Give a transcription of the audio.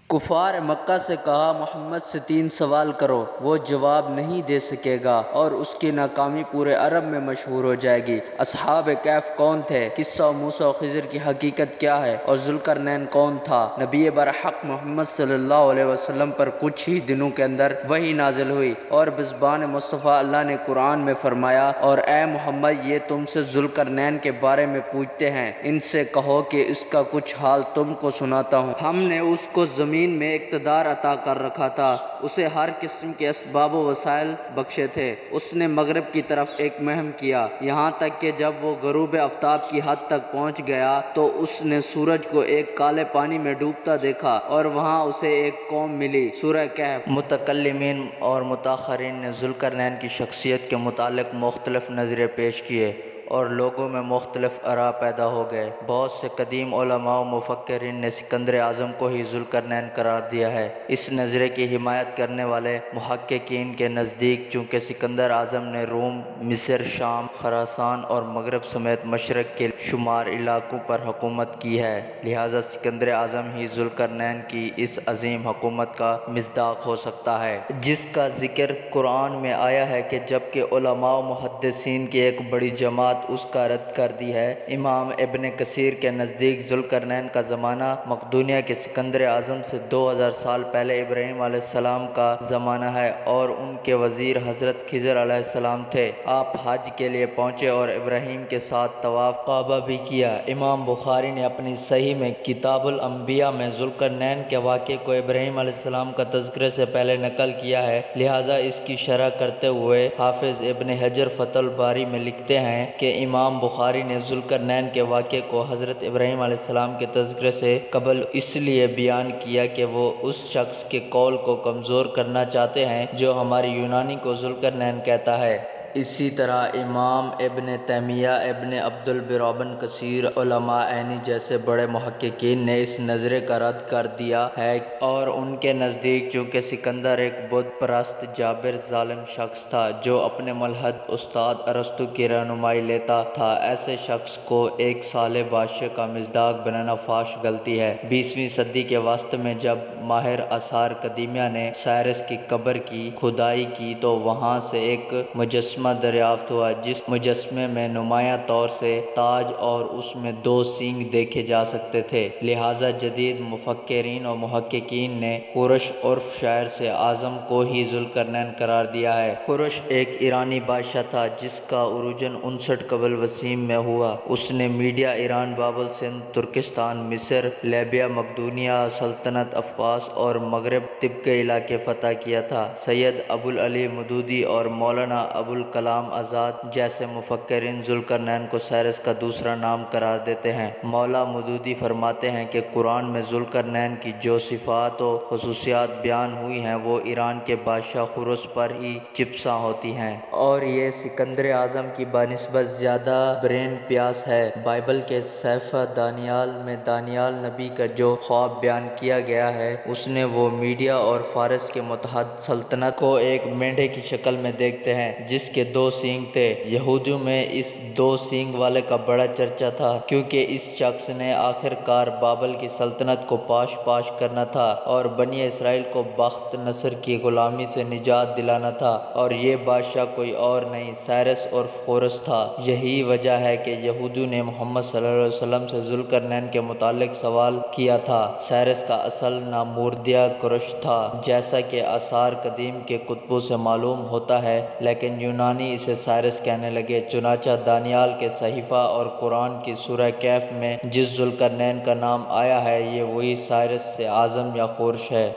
کفار مکہ سے کہا محمد سے 3 سوال کرو، وہ جواب نہیں دے سکے گا اور اس کی ناکامی پورے عرب میں مشہور ہو جائے گی۔ اصحاب کہف کون تھے؟ قصہ موسیٰ و خضر کی حقیقت کیا ہے اور ذوالقرنین کون تھا؟ نبی برحق محمد صلی اللہ علیہ وسلم پر کچھ ہی دنوں کے اندر وحی نازل ہوئی اور بزبان مصطفیٰ اللہ نے قرآن میں فرمایا، اور اے محمد یہ تم سے ذوالقرنین کے بارے میں پوچھتے ہیں، ان سے کہو کہ اس کا کچھ حال تم کو سناتا ہوں۔ ہم نے اس کو زمین میں اقتدار عطا کر رکھا تھا، اسے ہر قسم کے اسباب و وسائل بخشے تھے۔ اس نے مغرب کی طرف ایک مہم کیا، یہاں تک کہ جب وہ غروب آفتاب کی حد تک پہنچ گیا تو اس نے سورج کو ایک کالے پانی میں ڈوبتا دیکھا اور وہاں اسے ایک قوم ملی۔ سورہ کہف۔ متکلمین اور متاخرین نے ذوالقرنین کی شخصیت کے متعلق مختلف نظریے پیش کیے اور لوگوں میں مختلف آراء پیدا ہو گئے۔ بہت سے قدیم علماء و مفکرین نے سکندر اعظم کو ہی ذوالقرنین قرار دیا ہے۔ اس نظریے کی حمایت کرنے والے محققین کے نزدیک چونکہ سکندر اعظم نے روم، مصر، شام، خراسان اور مغرب سمیت مشرق کے شمار علاقوں پر حکومت کی ہے، لہٰذا سکندر اعظم ہی ذوالقرنین کی اس عظیم حکومت کا مصداق ہو سکتا ہے، جس کا ذکر قرآن میں آیا ہے کہ جبکہ علماء و محدثین کی ایک بڑی جماعت اس کا رد کر دی ہے۔ امام ابن کثیر کے نزدیک ذوالقرنین کا زمانہ مقدونیہ کے سکندر اعظم سے 2000 سال پہلے ابراہیم علیہ السلام کا زمانہ ہے اور ان کے وزیر حضرت خضر علیہ السلام تھے۔ آپ حج کے لیے پہنچے اور ابراہیم کے ساتھ طواف کعبہ بھی کیا۔ امام بخاری نے اپنی صحیح میں کتاب الانبیاء میں ذوالقرنین کے واقعے کو ابراہیم علیہ السلام کا تذکرے سے پہلے نقل کیا ہے، لہٰذا اس کی شرح کرتے ہوئے حافظ ابن حجر فتح الباری میں لکھتے ہیں کہ امام بخاری نے ذوالقرنین کے واقعے کو حضرت ابراہیم علیہ السلام کے تذکرے سے قبل اس لیے بیان کیا کہ وہ اس شخص کے قول کو کمزور کرنا چاہتے ہیں جو ہماری یونانی کو ذوالقرنین کہتا ہے۔ اسی طرح امام ابن تیمیہ، ابن عبد البر، ابن کثیر، علماء عینی جیسے بڑے محققین نے اس نظریے کا رد کر دیا ہے اور ان کے نزدیک چونکہ سکندر ایک بت پرست جابر ظالم شخص تھا جو اپنے ملحد استاد ارسطو کی رہنمائی لیتا تھا، ایسے شخص کو ایک صالح بادشاہ کا مصداق بنانا فحش غلطی ہے۔ 20ویں صدی کے وسط میں جب ماہر آثار قدیمہ نے سائرس کی قبر کی کھدائی کی تو وہاں سے ایک مجسمہ دریافت ہوا جس مجسمے میں نمایاں طور سے تاج اور اس میں 2 سینگ دیکھے جا سکتے تھے، لہٰذا جدید مفکرین اور محققین نے خورش عرف شاعر سے اعظم کو ہی ذوالقرنین قرار دیا ہے۔ خورش ایک ایرانی بادشاہ تھا جس کا عروج 59 قبل وسیم میں ہوا۔ اس نے میڈیا، ایران، بابل، سندھ، ترکستان، مصر، لیبیا، مقدونیہ سلطنت، افغاس اور مغرب طب کے علاقے فتح کیا تھا۔ سید ابوالعلی مودودی اور مولانا ابوالکلام آزاد جیسے مفکرین ذوالقرنین کو سائرس کا دوسرا نام قرار دیتے ہیں۔ مولا مودودی فرماتے ہیں کہ قرآن میں ذوالقرنین کی جو صفات و خصوصیات بیان ہوئی ہیں وہ ایران کے بادشاہ خورش پر ہی چپساں ہوتی ہیں اور یہ سکندر اعظم کی بنسبت زیادہ برین پیاس ہے۔ بائبل کے صحیفہ دانیال میں دانیال نبی کا جو خواب بیان کیا گیا ہے اس نے وہ میڈیا اور فارس کے متحد سلطنت کو ایک مینڈھے کی شکل میں دیکھتے ہیں جس کے 2 سینگ تھے۔ یہودیوں میں اس 2 سینگ والے کا بڑا چرچا تھا کیونکہ اس شخص نے آخر کار بابل کی سلطنت کو پاش کرنا تھا اور بنی اسرائیل کو بخت نصر کی غلامی سے نجات دلانا تھا، اور یہ بادشاہ کوئی اور نہیں سائرس اور خورش تھا۔ یہی وجہ ہے کہ یہودیوں نے محمد صلی اللہ علیہ وسلم سے ذوالقرنین کے متعلق سوال کیا تھا۔ سائرس کا اصل نام موردیہ کرش تھا جیسا کہ آثار قدیم کے کتبوں سے معلوم ہوتا ہے، لیکن یونانی اسے سائرس کہنے لگے۔ چنانچہ دانیال کے صحیفہ اور قرآن کی سورہ کہف میں جس ذوالقرنین کا نام آیا ہے یہ وہی سائرس سے اعظم یا خورش ہے۔